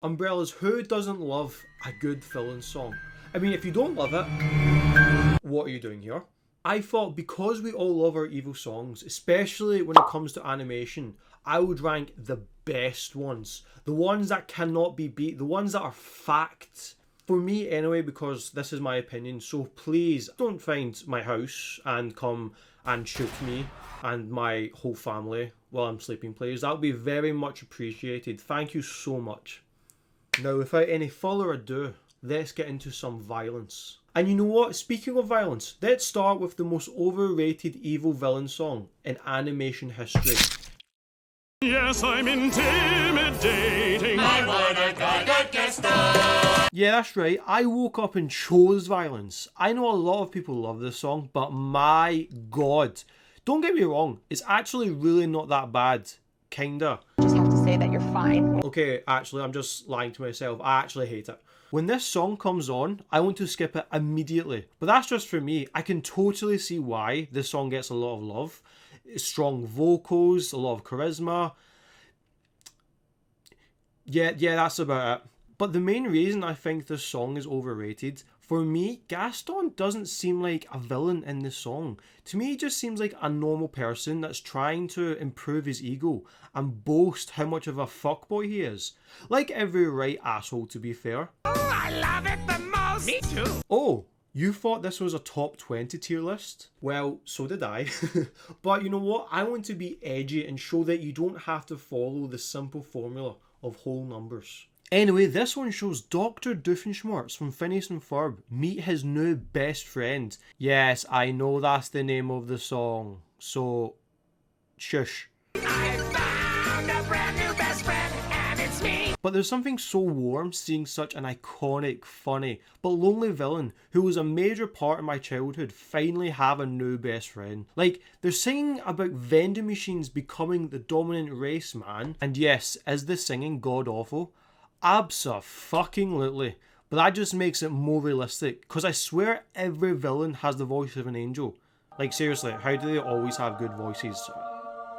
Umbrellas, who doesn't love a good villain song? I mean, if you don't love it, what are you doing here? I thought because we all love our evil songs, especially when it comes to animation, I would rank the best ones. The ones that cannot be beat, the ones that are fact. For me anyway, because this is my opinion, so please don't find my house and come and shoot me and my whole family while I'm sleeping, please. That would be very much appreciated. Thank you so much. Now, without any further ado, let's get into some violence. And you know what? Speaking of violence, let's start with the most overrated evil villain song in animation history. Yes, I'm intimidating. I wanna go Gaston. Yeah, that's right. I woke up and chose violence. I know a lot of people love this song, but my god. Don't get me wrong, it's actually really not that bad. Kinda. Just have to say that you're fine. Okay, actually, I'm just lying to myself. I actually hate it. When this song comes on, I want to skip it immediately. But that's just for me. I can totally see why this song gets a lot of love. Strong vocals, a lot of charisma. Yeah, that's about it. But the main reason I think this song is overrated, for me, Gaston doesn't seem like a villain in this song. To me, he just seems like a normal person that's trying to improve his ego and boast how much of a fuckboy he is. Like every right asshole, to be fair. Oh, I love it the most. Me too. Oh, you thought this was a top 20 tier list? Well, so did I. But you know what? I want to be edgy and show that you don't have to follow the simple formula of whole numbers. Anyway, this one shows Dr. Doofenshmirtz from Phineas and Ferb meet his new best friend. Yes, I know that's the name of the song. So, shush. I found a brand new best friend, and it's me. But there's something so warm seeing such an iconic, funny, but lonely villain who was a major part of my childhood finally have a new best friend. Like, they're singing about vending machines becoming the dominant race, man. And yes, is the singing god-awful? Abso-fucking-lutely. But that just makes it more realistic, because I swear every villain has the voice of an angel. Like, seriously, how do they always have good voices?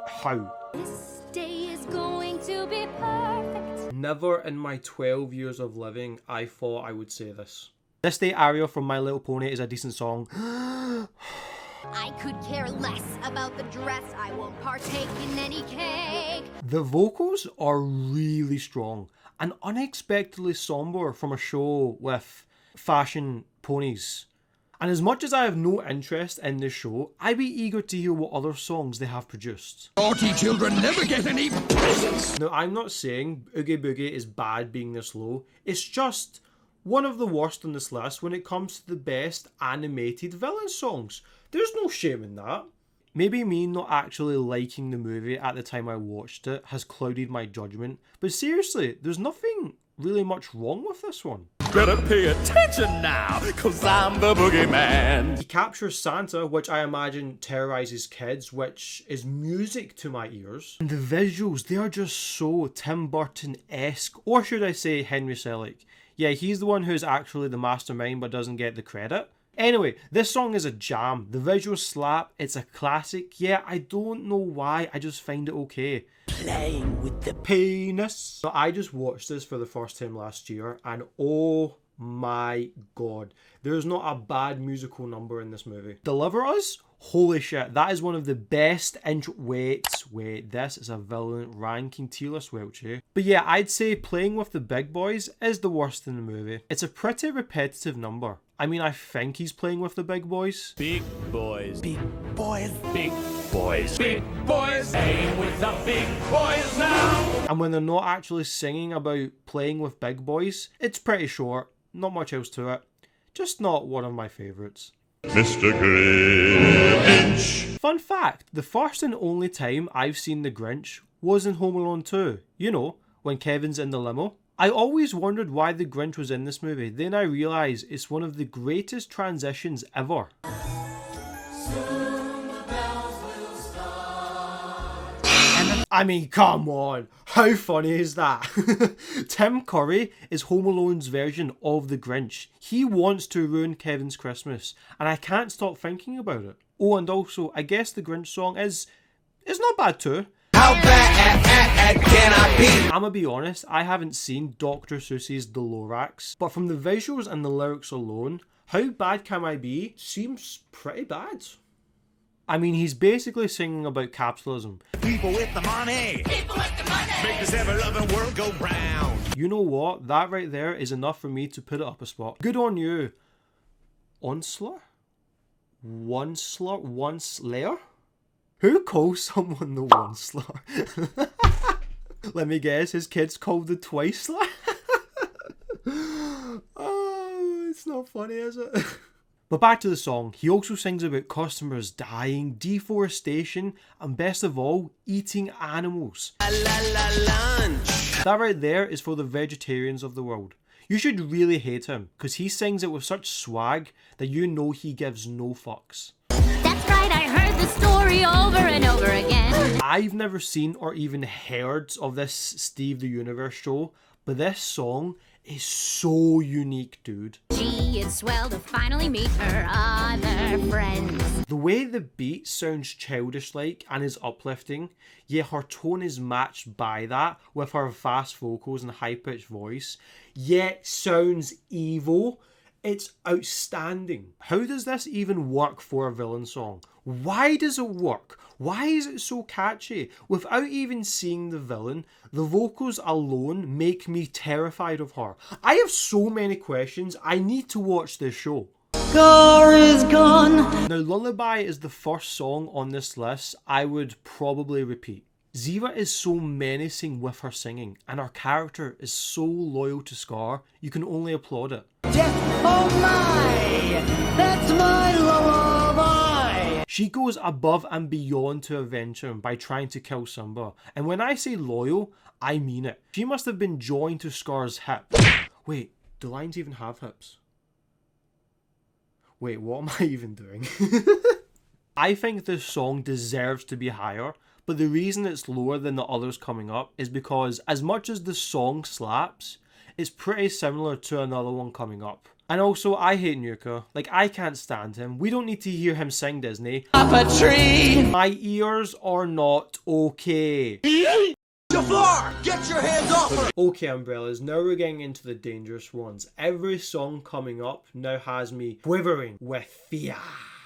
How? This day is going to be perfect. Never in my 12 years of living I thought I would say this. This Day Aria from My Little Pony is a decent song. I could care less about the dress. I won't partake in any cake. The vocals are really strong and unexpectedly somber from a show with fashion ponies. And as much as I have no interest in this show, I'd be eager to hear what other songs they have produced. Naughty children never get any presents. Now, I'm not saying Oogie Boogie is bad being this low. It's just one of the worst on this list when it comes to the best animated villain songs. There's no shame in that. Maybe me not actually liking the movie at the time I watched it has clouded my judgment, but seriously, there's nothing really much wrong with this one. Better pay attention now, cause I'm the boogeyman. He captures Santa, which I imagine terrorizes kids, which is music to my ears. And the visuals, they are just so Tim Burton-esque, or should I say Henry Selick. Yeah, he's the one who's actually the mastermind but doesn't get the credit. Anyway, this song is a jam. The visuals slap. It's a classic. Yeah, I don't know why. I just find it okay. Playing with the penis. So I just watched this for the first time last year, and oh my god, there's not a bad musical number in this movie. Deliver Us? Holy shit, that is one of the best intro. Wait, this is a villain ranking tier list, Welch. But yeah, I'd say Playing with the Big Boys is the worst in the movie. It's a pretty repetitive number. I mean, I think he's playing with the big boys. Big boys. Big boys. Big boys. Big boys. Aim with the big boys now. And when they're not actually singing about playing with big boys, it's pretty short. Not much else to it. Just not one of my favourites. Mr. Grinch. Fun fact, the first and only time I've seen the Grinch was in Home Alone 2. You know, when Kevin's in the limo. I always wondered why the Grinch was in this movie. Then I realised it's one of the greatest transitions ever. I mean, come on, how funny is that? Tim Curry is Home Alone's version of the Grinch. He wants to ruin Kevin's Christmas, and I can't stop thinking about it. Oh, and also, I guess the Grinch song is not bad too. How bad can I be? I'ma be honest, I haven't seen Dr. Seuss's The Lorax, but from the visuals and the lyrics alone, How Bad Can I Be seems pretty bad. I mean, he's basically singing about capitalism. People with the money. People with the money. Make this ever-loving world go round. You know what? That right there is enough for me to put it up a spot. Good on you. Onslaught? Onslayer? Who calls someone the Onslaught? Let me guess, his kid's called the Twiceler? Oh, it's not funny, is it? But back to the song, he also sings about customers dying, deforestation, and best of all, eating animals. Lunch. That right there is for the vegetarians of the world. You should really hate him, because he sings it with such swag that you know he gives no fucks. That's right, I heard the story over and over again. I've never seen or even heard of this Steve the Universe show, but this song is so unique, dude. She is swell to finally meet her other friends. The way the beat sounds childish-like and is uplifting, yet her tone is matched by that with her fast vocals and high-pitched voice, yet sounds evil. It's outstanding. How does this even work for a villain song? Why does it work? Why is it so catchy? Without even seeing the villain, the vocals alone make me terrified of her. I have so many questions. I need to watch this show. Car is gone. Now, Lullaby is the first song on this list I would probably repeat. Ziva is so menacing with her singing, and her character is so loyal to Scar, you can only applaud it. Oh my, that's my lullaby. She goes above and beyond to avenge him by trying to kill Simba. And when I say loyal, I mean it. She must have been joined to Scar's hip. Wait, do lions even have hips? Wait, what am I even doing? I think this song deserves to be higher, but the reason it's lower than the others coming up is because as much as the song slaps, it's pretty similar to another one coming up. And also, I hate Nuka. Like, I can't stand him. We don't need to hear him sing Disney. Up a tree. My ears are not okay. Jafar, get your hands off her. Okay, Umbrellas, now we're getting into the dangerous ones. Every song coming up now has me quivering with fear.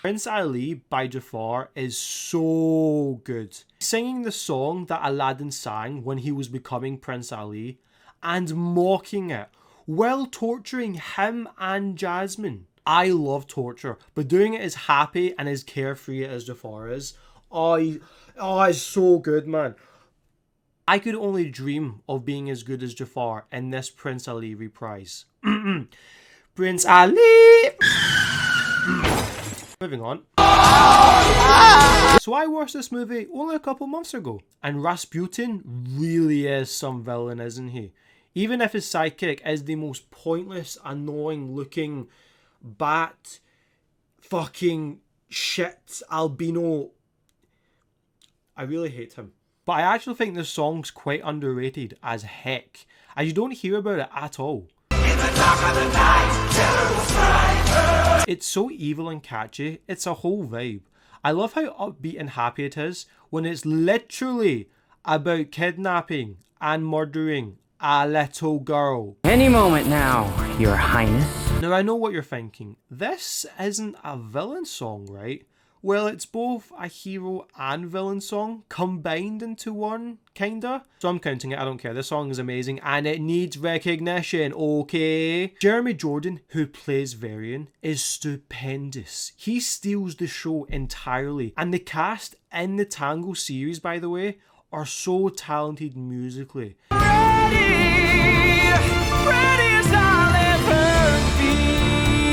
Prince Ali by Jafar is so good. Singing the song that Aladdin sang when he was becoming Prince Ali and mocking it while torturing him and Jasmine. I love torture, but doing it as happy and as carefree as Jafar is, it's so good, man. I could only dream of being as good as Jafar in this Prince Ali reprise. Prince Ali! Moving on. So I watched this movie only a couple months ago, and Rasputin really is some villain, isn't he? Even if his sidekick is the most pointless, annoying looking bat fucking shit albino, I really hate him. But I actually think this song's quite underrated as heck, as you don't hear about it at all. It's so evil and catchy, it's a whole vibe. I love how upbeat and happy it is when it's literally about kidnapping and murdering a little girl. Any moment now, Your Highness. Now I know what you're thinking, this isn't a villain song, right? Well, it's both a hero and villain song combined into one, kinda. So I'm counting it, I don't care. This song is amazing and it needs recognition, okay? Jeremy Jordan, who plays Varian, is stupendous. He steals the show entirely. And the cast in the Tango series, by the way, are so talented musically.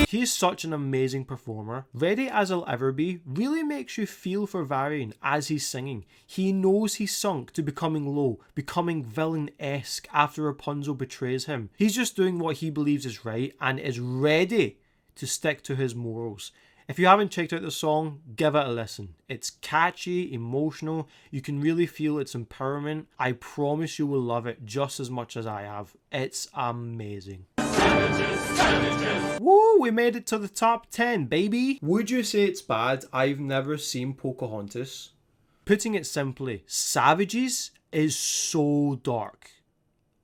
He's such an amazing performer. Ready as I'll ever be really makes you feel for Varian as he's singing. He knows he's sunk to becoming low, becoming villain-esque after Rapunzel betrays him. He's just doing what he believes is right and is ready to stick to his morals. If you haven't checked out the song, give it a listen. It's catchy, emotional, you can really feel its empowerment. I promise you will love it just as much as I have. It's amazing. Woo, we made it to the top 10, baby. Would you say it's bad I've never seen Pocahontas? Putting it simply, Savages is so dark.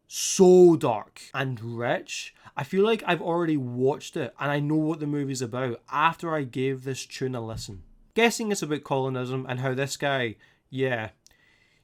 So dark and rich. I feel like I've already watched it and I know what the movie's about after I gave this tune a listen. Guessing it's about colonism and how this guy, yeah,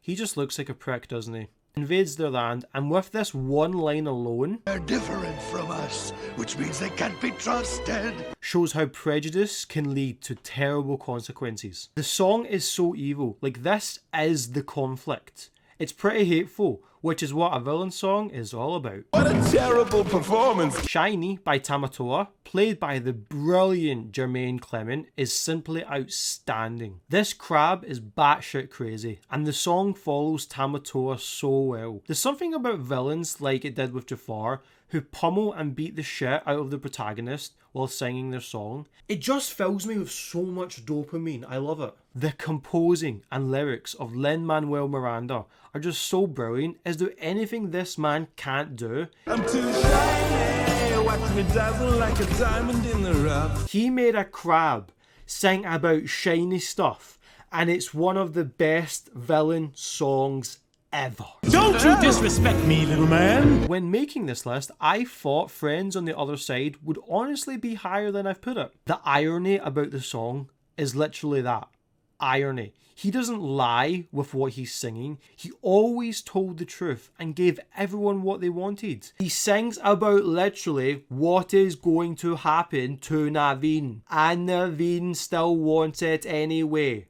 he just looks like a prick, doesn't he? Invades their land, and with this one line alone, they're different from us, which means they can't be trusted. Shows how prejudice can lead to terrible consequences. The song is so evil, like this is the conflict. It's pretty hateful, which is what a villain song is all about. What a terrible performance! Shiny by Tamatoa, played by the brilliant Jermaine Clement, is simply outstanding. This crab is batshit crazy, and the song follows Tamatoa so well. There's something about villains, like it did with Jafar, who pummel and beat the shit out of the protagonist while singing their song. It just fills me with so much dopamine. I love it. The composing and lyrics of Lin-Manuel Miranda are just so brilliant. Is there anything this man can't do? I'm too shiny, watch me dazzle like a diamond in the rough. He made a crab sing about shiny stuff, and it's one of the best villain songs ever. Don't you disrespect me, little man! When making this list, I thought Friends on the Other Side would honestly be higher than I've put it. The irony about the song is literally that. Irony. He doesn't lie with what he's singing. He always told the truth and gave everyone what they wanted. He sings about literally what is going to happen to Naveen, and Naveen still wants it anyway.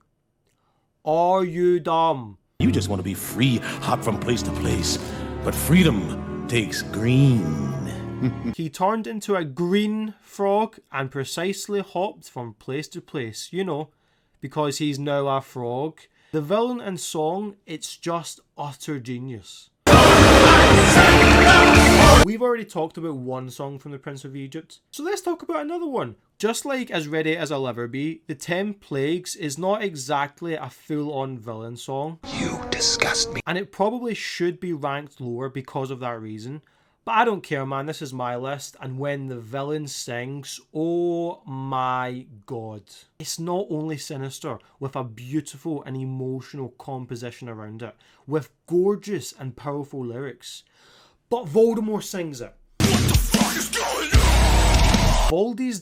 Are you dumb? You just want to be free, hop from place to place. But freedom takes green. He turned into a green frog and precisely hopped from place to place, you know, because he's now a frog. The villain and song, it's just utter genius. We've already talked about one song from the Prince of Egypt, so let's talk about another one. Just like As Ready as I'll Ever Be, The 10 Plagues is not exactly a full-on villain song. You disgust me. And it probably should be ranked lower because of that reason. But I don't care, man, this is my list, and when the villain sings, oh my god. It's not only sinister, with a beautiful and emotional composition around it, with gorgeous and powerful lyrics, but Voldemort sings it. What the fuck is going on? Baldy's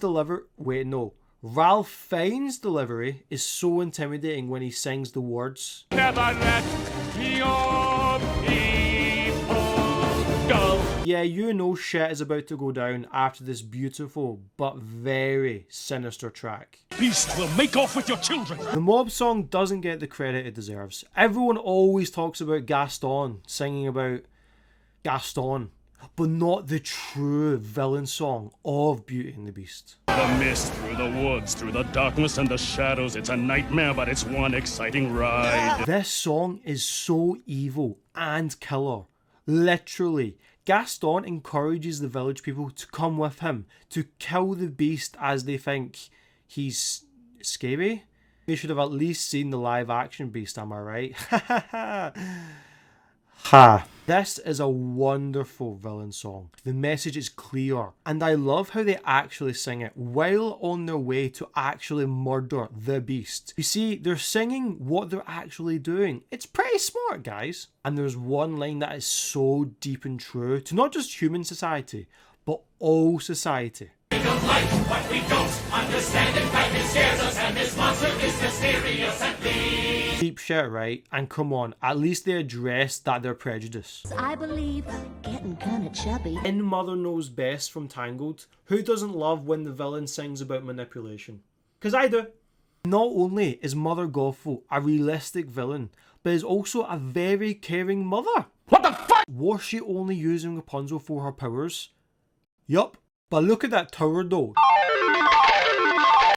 Ralph Fiennes' delivery is so intimidating when he sings the words. Never let your people go. Yeah, you know shit is about to go down after this beautiful but very sinister track. Beast will make off with your children. The mob song doesn't get the credit it deserves. Everyone always talks about Gaston, singing about Gaston, but not the true villain song of Beauty and the Beast. The mist through the woods, through the darkness and the shadows. It's a nightmare, but it's one exciting ride. This song is so evil and killer. Literally, Gaston encourages the village people to come with him to kill the beast as they think he's scary. They should have at least seen the live action beast, am I right? Ha! This is a wonderful villain song. The message is clear, and I love how they actually sing it while on their way to actually murder the beast. You see, they're singing what they're actually doing. It's pretty smart, guys. And there's one line that is so deep and true to not just human society, but all society. We don't like what we don't understand. In fact, it scares us, and this monster is mysterious and please. Deep shit, right? And come on, at least they address that they're prejudiced. I believe I'm getting kind of chubby. In Mother Knows Best from Tangled, who doesn't love when the villain sings about manipulation? Because I do. Not only is Mother Gothel a realistic villain, but is also a very caring mother. What the fuck? Was she only using Rapunzel for her powers? Yup. But look at that tower though.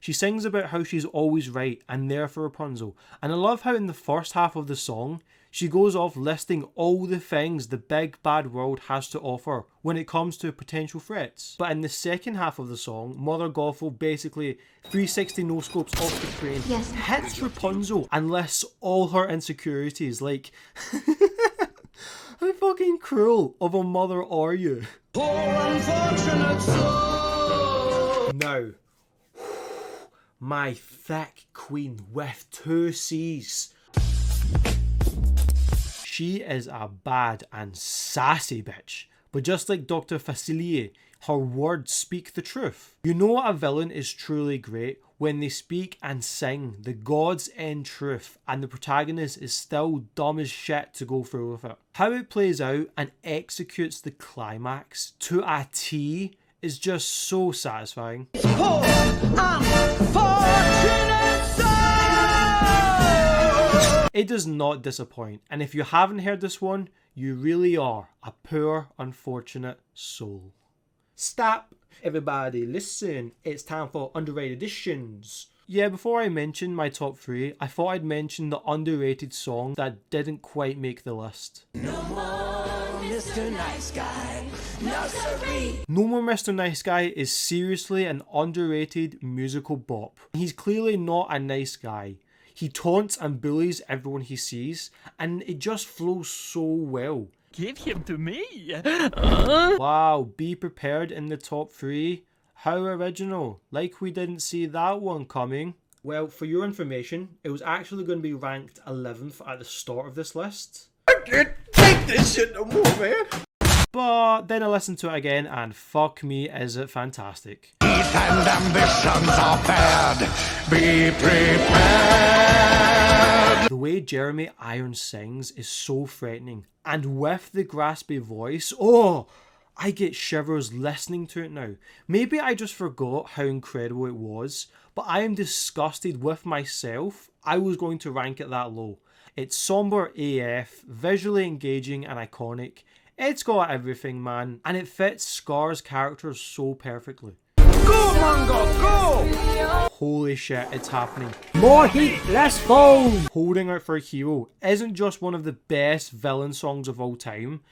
She sings about how she's always right and there for Rapunzel. And I love how in the first half of the song, she goes off listing all the things the big bad world has to offer when it comes to potential threats. But in the second half of the song, Mother Gothel basically 360 no-scopes off the crane, hits Rapunzel and lists all her insecurities, like, how fucking cruel of a mother are you? Poor unfortunate soul. Now, my thick queen with 2 C's. She is a bad and sassy bitch. But just like Dr. Facilier, her words speak the truth. You know a villain is truly great when they speak and sing the God's end truth and the protagonist is still dumb as shit to go through with it. How it plays out and executes the climax to a T is just so satisfying. It does not disappoint, and if you haven't heard this one, you really are a poor, unfortunate soul. Stop! Everybody listen, it's time for underrated editions. Yeah, before I mention my top 3, I thought I'd mention the underrated song that didn't quite make the list. No more Mr. Nice Guy, no siree. No More Mr. Nice Guy is seriously an underrated musical bop. He's clearly not a nice guy. He taunts and bullies everyone he sees, and it just flows so well. Give him to me. Wow, be prepared in the top 3. How original. Like we didn't see that one coming. Well, for your information, it was actually going to be ranked 11th at the start of this list. I can't take this shit no more, man. But then I listened to it again and fuck me, is it fantastic. Peace and ambitions are bad. Be prepared. The way Jeremy Irons sings is so threatening. And with the graspy voice, oh, I get shivers listening to it now. Maybe I just forgot how incredible it was, but I am disgusted with myself. I was going to rank it that low. It's somber AF, visually engaging and iconic. It's got everything, man, and it fits Scar's character so perfectly. Go, Mongo, go! Holy shit, it's happening. More heat, less foam. Holding Out for a Hero isn't just one of the best villain songs of all time.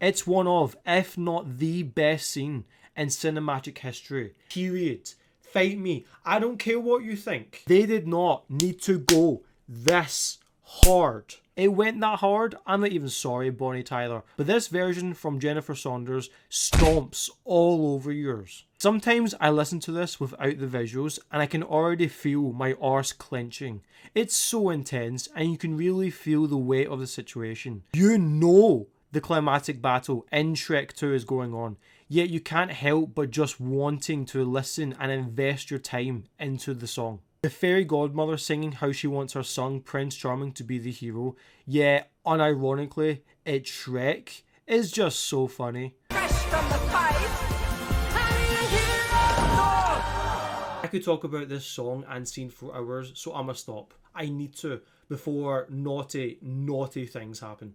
It's one of, if not the best scene in cinematic history. Period. Fight me. I don't care what you think. They did not need to go this hard. It went that hard, I'm not even sorry, Bonnie Tyler. But this version from Jennifer Saunders stomps all over yours. Sometimes I listen to this without the visuals and I can already feel my arse clenching. It's so intense and you can really feel the weight of the situation. You know the climatic battle in Shrek 2 is going on, yet you can't help but just wanting to listen and invest your time into the song. The fairy godmother singing how she wants her son Prince Charming to be the hero, yet unironically it's Shrek, is just so funny. I could talk about this song and scene for hours, so I'ma stop. I need to before naughty things happen.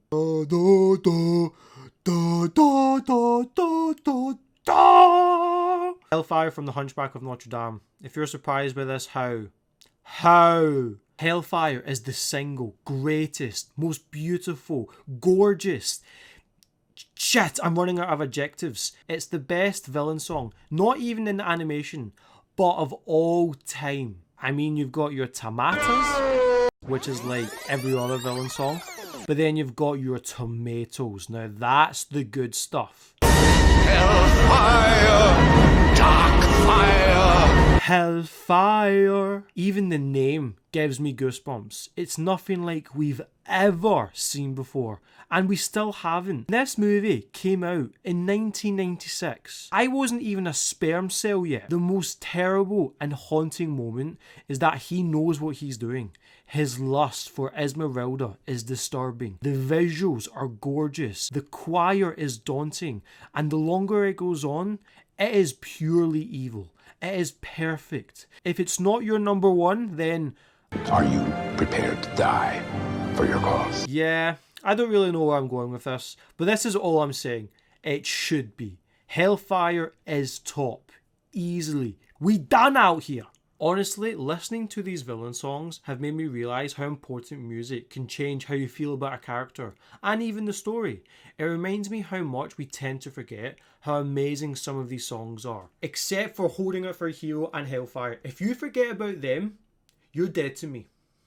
Hellfire from The Hunchback of Notre Dame. If you're surprised by this, how? Hellfire is the single greatest, most beautiful, gorgeous. Shit, I'm running out of adjectives. It's the best villain song, not even in animation, but of all time. I mean, you've got your Tomatoes, which is like every other villain song, but then you've got your Tomatoes. Now that's the good stuff. Hellfire, dark fire. Hellfire. Even the name gives me goosebumps. It's nothing like we've ever seen before, and we still haven't. This movie came out in 1996. I wasn't even a sperm cell yet. The most terrible and haunting moment is that he knows what he's doing. His lust for Esmeralda is disturbing. The visuals are gorgeous. The choir is daunting. And the longer it goes on, it is purely evil. It is perfect. If it's not your number one, then... Are you prepared to die for your cause? Yeah, I don't really know where I'm going with this, but this is all I'm saying. It should be. Hellfire is top. Easily. We done out here. Honestly, listening to these villain songs have made me realise how important music can change how you feel about a character, and even the story. It reminds me how much we tend to forget how amazing some of these songs are. Except for Holding Out for a Hero and Hellfire. If you forget about them, you're dead to me.